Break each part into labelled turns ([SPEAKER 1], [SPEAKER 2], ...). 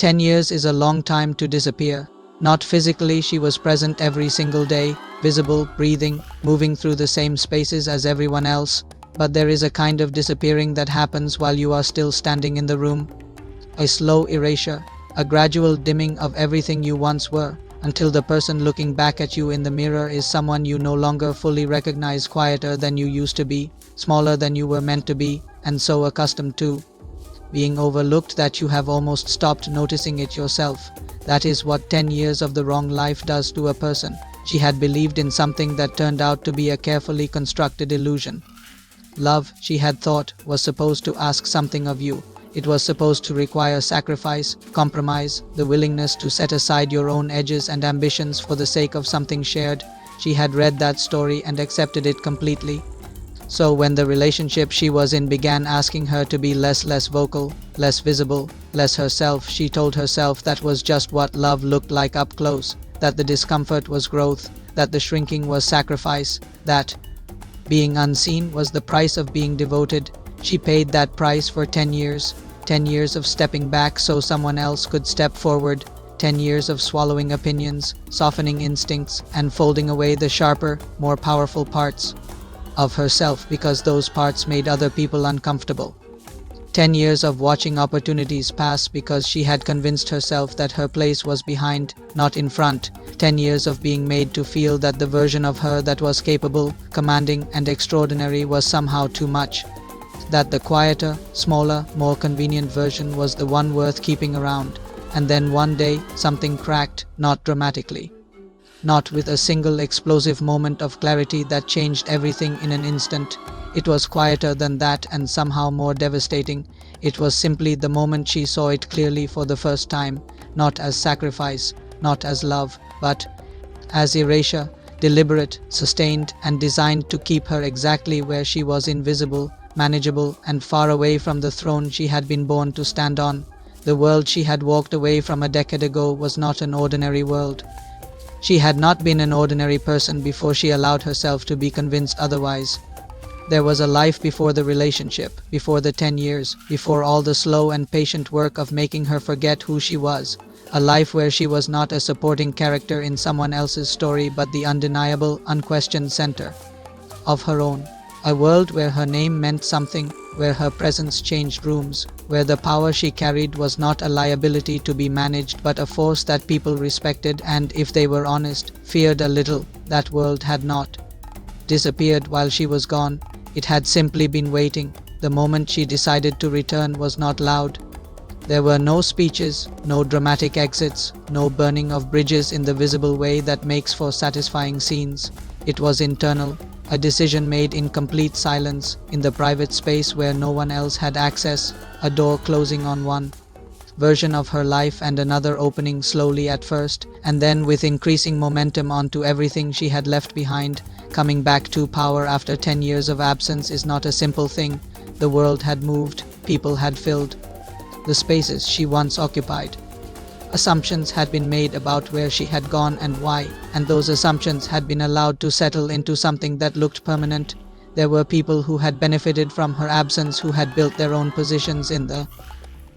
[SPEAKER 1] 10 years is a long time to disappear. Not physically, she was present every single day, visible, breathing, moving through the same spaces as everyone else, but there is a kind of disappearing that happens while you are still standing in the room. A slow erasure, a gradual dimming of everything you once were, until the person looking back at you in the mirror is someone you no longer fully recognize, quieter than you used to be, smaller than you were meant to be, and so accustomed to being overlooked that you have almost stopped noticing it yourself. That is what 10 years of the wrong life does to a person. She had believed in something that turned out to be a carefully constructed illusion. Love, she had thought, was supposed to ask something of you. It was supposed to require sacrifice, compromise, the willingness to set aside your own edges and ambitions for the sake of something shared. She had read that story and accepted it completely. So when the relationship she was in began asking her to be less vocal, less visible, less herself, she told herself that was just what love looked like up close, that the discomfort was growth, that the shrinking was sacrifice, that being unseen was the price of being devoted. She paid that price for 10 years. 10 years of stepping back so someone else could step forward. 10 years of swallowing opinions, softening instincts, and folding away the sharper, more powerful parts of herself because those parts made other people uncomfortable. 10 years of watching opportunities pass because she had convinced herself that her place was behind, not in front. 10 years of being made to feel that the version of her that was capable, commanding, and extraordinary was somehow too much. That the quieter, smaller, more convenient version was the one worth keeping around. And then one day, something cracked, not dramatically. Not with a single explosive moment of clarity that changed everything in an instant. It was quieter than that and somehow more devastating. It was simply the moment she saw it clearly for the first time, not as sacrifice, not as love, but as erasure, deliberate, sustained, and designed to keep her exactly where she was, invisible, manageable, and far away from the throne she had been born to stand on. The world she had walked away from a decade ago was not an ordinary world. She had not been an ordinary person before she allowed herself to be convinced otherwise. There was a life before the relationship, before the 10 years, before all the slow and patient work of making her forget who she was. A life where she was not a supporting character in someone else's story but the undeniable, unquestioned center of her own. A world where her name meant something, where her presence changed rooms, where the power she carried was not a liability to be managed but a force that people respected and, if they were honest, feared a little. That world had not disappeared while she was gone. It had simply been waiting. The moment she decided to return was not loud. There were no speeches, no dramatic exits, no burning of bridges in the visible way that makes for satisfying scenes. It was internal. A decision made in complete silence, in the private space where no one else had access, a door closing on one version of her life and another opening slowly at first, and then with increasing momentum onto everything she had left behind. Coming back to power after 10 years of absence is not a simple thing. The world had moved, people had filled the spaces she once occupied. Assumptions had been made about where she had gone and why, and those assumptions had been allowed to settle into something that looked permanent. There were people who had benefited from her absence, who had built their own positions in the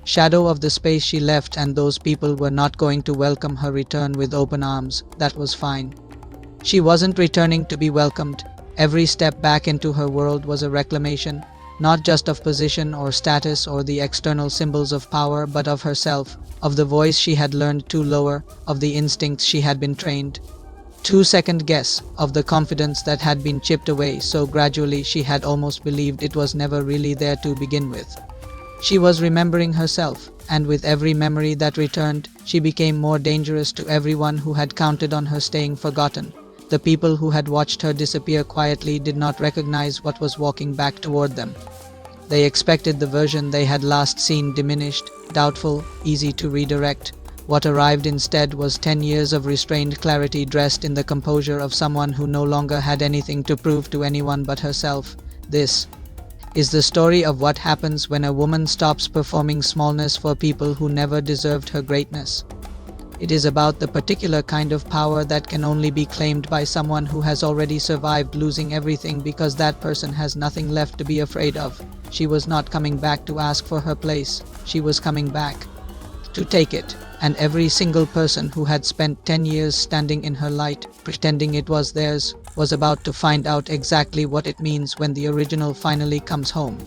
[SPEAKER 1] shadow of the space she left, and those people were not going to welcome her return with open arms. That was fine. She wasn't returning to be welcomed. Every step back into her world was a reclamation, not just of position or status or the external symbols of power, but of herself, of the voice she had learned to lower, of the instincts she had been trained to second guess, of the confidence that had been chipped away so gradually she had almost believed it was never really there to begin with. She was remembering herself, and with every memory that returned, she became more dangerous to everyone who had counted on her staying forgotten. The people who had watched her disappear quietly did not recognize what was walking back toward them. They expected the version they had last seen, diminished, doubtful, easy to redirect. What arrived instead was 10 years of restrained clarity dressed in the composure of someone who no longer had anything to prove to anyone but herself. This is the story of what happens when a woman stops performing smallness for people who never deserved her greatness. It is about the particular kind of power that can only be claimed by someone who has already survived losing everything, because that person has nothing left to be afraid of. She was not coming back to ask for her place. She was coming back to take it, and every single person who had spent 10 years standing in her light, pretending it was theirs, was about to find out exactly what it means when the original finally comes home.